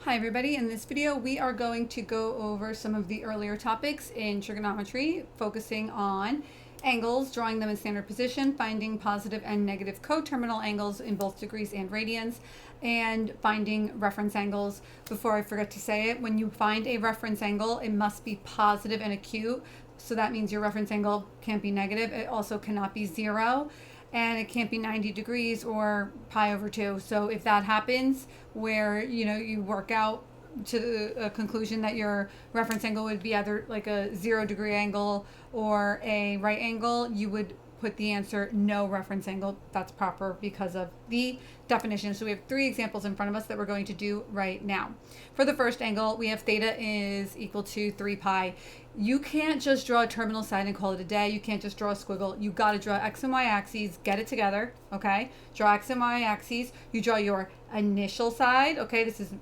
Hi everybody, in this video we are going to go over some of the earlier topics in trigonometry, focusing on angles, drawing them in standard position, finding positive and negative coterminal angles in both degrees and radians, and finding reference angles. Before I forget to say it, when you find a reference angle, it must be positive and acute, so that means your reference angle can't be negative. It also cannot be 0. And it can't be 90 degrees or pi over 2. So if that happens, where you work out to a conclusion that your reference angle would be either like a 0 degree angle or a right angle, you would put the answer no reference angle. That's proper because of the definition. So we have 3 examples in front of us that we're going to do right now. For the first angle, we have theta is equal to 3 pi. You can't just draw a terminal side and call it a day. You can't just draw a squiggle. You got to draw x and y axes, get it together, okay? Draw x and y axes. You draw your initial side, okay? This is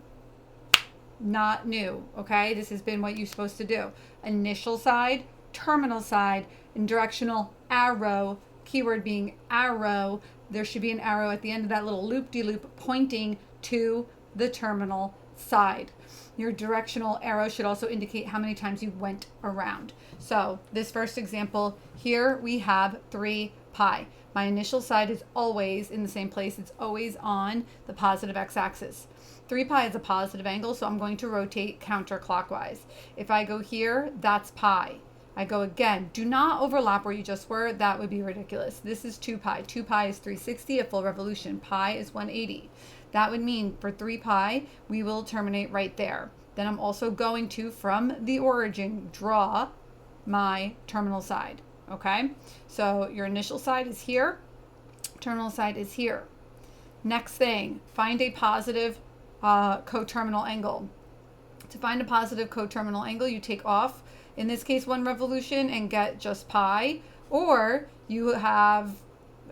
not new, okay? This has been what you're supposed to do. Initial side, terminal side, and directional arrow, keyword being arrow. There should be an arrow at the end of that little loop-de-loop pointing to the terminal side. Your directional arrow should also indicate how many times you went around. So this first example here, we have 3 pi. My initial side is always in the same place. It's always on the positive x-axis. 3 pi is a positive angle, so I'm going to rotate counterclockwise. If I go here, that's pi. I go again. Do not overlap where you just were. That would be ridiculous. This is 2 pi. 2 pi is 360, a full revolution. Pi is 180. That would mean for 3 pi, we will terminate right there. Then I'm also going to, from the origin, draw my terminal side. Okay? So your initial side is here. Terminal side is here. Next thing, find a positive coterminal angle. To find a positive coterminal angle, you take off, in this case, 1 revolution and get just pi. Or you have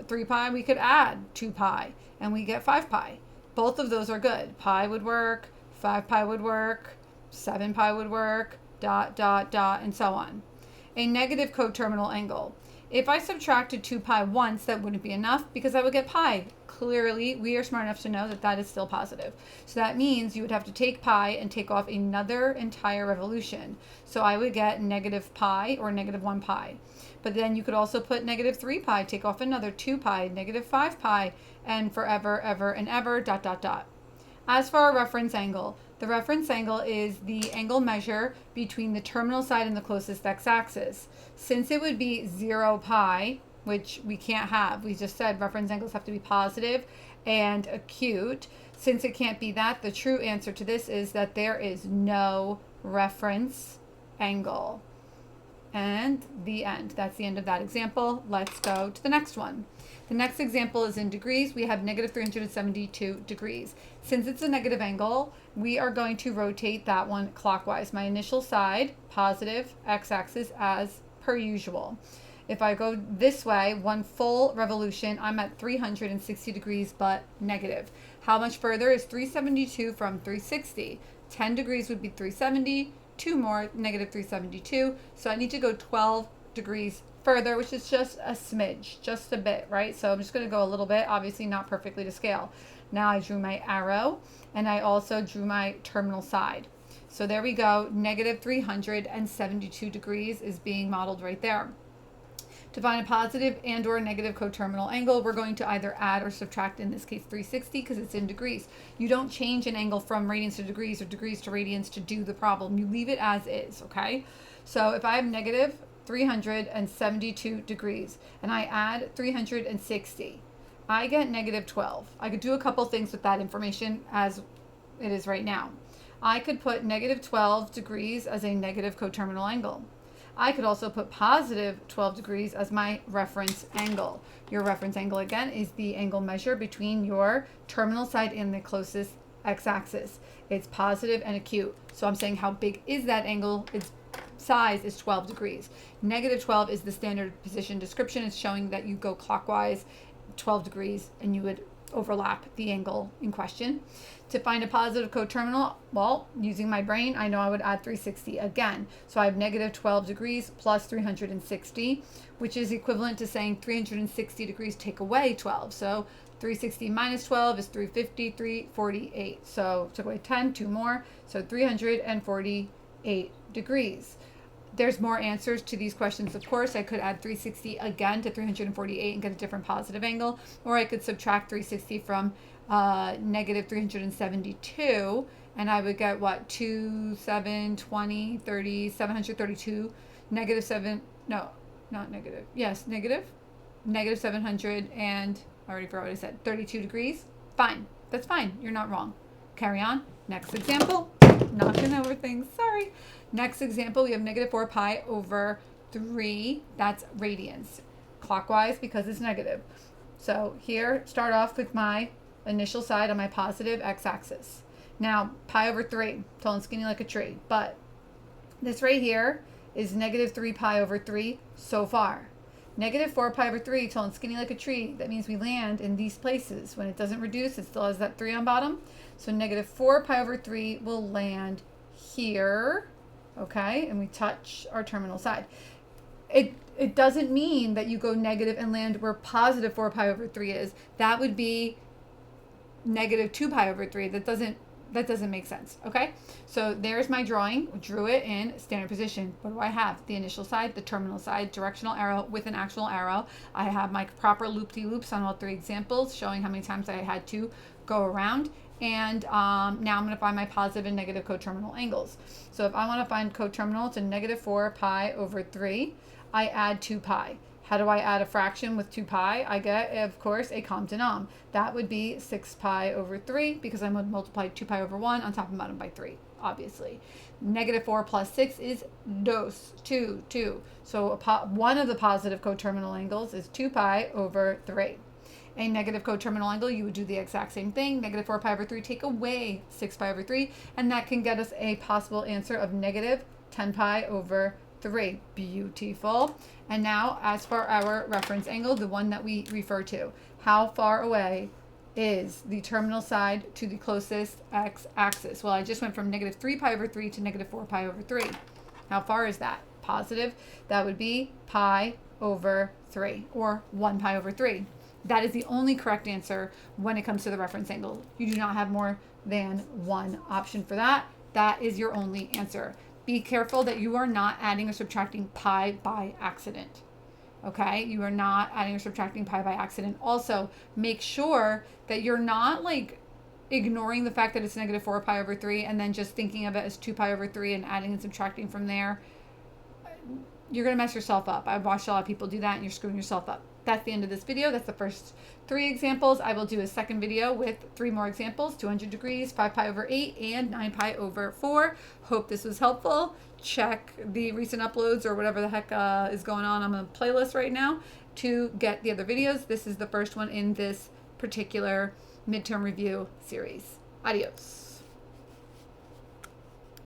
3 pi, we could add 2 pi and we get 5 pi. Both of those are good. Pi would work, 5 pi would work, 7 pi would work, dot, dot, dot, and so on. A negative coterminal angle. If I subtracted 2 pi once, that wouldn't be enough because I would get pi. Clearly, we are smart enough to know that that is still positive. So that means you would have to take pi and take off another entire revolution. So I would get negative pi or negative 1 pi. But then you could also put negative 3 pi, take off another 2 pi, negative 5 pi, and forever, ever, and ever, dot, dot, dot. As for our reference angle, the reference angle is the angle measure between the terminal side and the closest x-axis. Since it would be 0 pi, which we can't have, we just said reference angles have to be positive and acute. Since it can't be that, the true answer to this is that there is no reference angle. And the end. That's the end of that example. Let's go to the next one. The next example is in degrees. We have negative 372 degrees. Since it's a negative angle, we are going to rotate that one clockwise. My initial side, positive, x-axis as per usual. If I go this way, 1 full revolution, I'm at 360 degrees, but negative. How much further is 372 from 360? 10 degrees would be 370. 2 more, negative 372. So I need to go 12 degrees further, which is just a smidge, just a bit, right? So I'm just going to go a little bit, obviously not perfectly to scale. Now I drew my arrow and I also drew my terminal side. So there we go. Negative 372 degrees is being modeled right there. To find a positive and or negative coterminal angle, we're going to either add or subtract, in this case 360 because it's in degrees. You don't change an angle from radians to degrees or degrees to radians to do the problem. You leave it as is, okay? So if I have negative 372 degrees and I add 360, I get negative 12. I could do a couple things with that information as it is right now. I could put negative 12 degrees as a negative coterminal angle. I could also put positive 12 degrees as my reference angle. Your reference angle, again, is the angle measure between your terminal side and the closest x-axis. It's positive and acute. So I'm saying how big is that angle? Its size is 12 degrees. Negative 12 is the standard position description. It's showing that you go clockwise 12 degrees and you would overlap the angle in question. To find a positive coterminal, well, using my brain, I know I would add 360 again. So I have negative 12 degrees plus 360, which is equivalent to saying 360 degrees take away 12. So 360 minus 12 is 350, 348. So took away 10, 2 more, so 348 degrees. There's more answers to these questions, of course. I could add 360 again to 348 and get a different positive angle, or I could subtract 360 from negative 372, and I would get what? 2, 7, 20, 30, 732, negative 7, no, not negative. Yes, negative 700, and I already forgot what I said, 32 degrees. Fine. That's fine. You're not wrong. Carry on. Next example. Knocking over things. Sorry. Next example, we have negative 4 pi over 3. That's radians. Clockwise because it's negative. So here, start off with my initial side on my positive x-axis. Now, pi over 3. Tall and skinny like a tree. But this right here is negative 3 pi over 3 so far. Negative 4 pi over 3, tall and skinny like a tree. That means we land in these places. When it doesn't reduce, it still has that 3 on bottom. So negative 4 pi over 3 will land here, okay? And we touch our terminal side. It doesn't mean that you go negative and land where positive 4 pi over 3 is. That would be negative 2 pi over 3. That doesn't make sense, okay? So there's my drawing. Drew it in standard position. What do I have? The initial side, the terminal side, directional arrow with an actual arrow. I have my proper loop-de-loops on all 3 examples, showing how many times I had to go around. And now I'm going to find my positive and negative coterminal angles. So if I want to find coterminal to negative 4 pi over 3, I add 2 pi. How do I add a fraction with 2 pi? I get, of course, a common denom. That would be 6 pi over 3 because I'm going to multiply 2 pi over 1 on top and bottom by 3, obviously. Negative 4 plus 6 is 2. So one of the positive coterminal angles is 2 pi over 3. A negative coterminal angle, you would do the exact same thing. Negative 4 pi over 3, take away 6 pi over 3, and that can get us a possible answer of negative 10 pi over 3. Beautiful. And now, as for our reference angle, the one that we refer to, how far away is the terminal side to the closest x-axis? Well, I just went from negative 3 pi over 3 to negative 4 pi over 3. How far is that? Positive. That would be pi over 3, or 1 pi over 3. That is the only correct answer when it comes to the reference angle. You do not have more than one option for that. That is your only answer. Be careful that you are not adding or subtracting pi by accident. Okay? You are not adding or subtracting pi by accident. Also, make sure that you're not like ignoring the fact that it's negative 4 pi over 3 and then just thinking of it as 2 pi over 3 and adding and subtracting from there. You're going to mess yourself up. I've watched a lot of people do that and you're screwing yourself up. That's the end of this video. That's the first 3 examples. I will do a second video with 3 more examples, 200 degrees, 5 pi over 8, and 9 pi over 4. Hope this was helpful. Check the recent uploads or whatever the heck is going on a playlist right now to get the other videos. This is the first one in this particular midterm review series. Adios.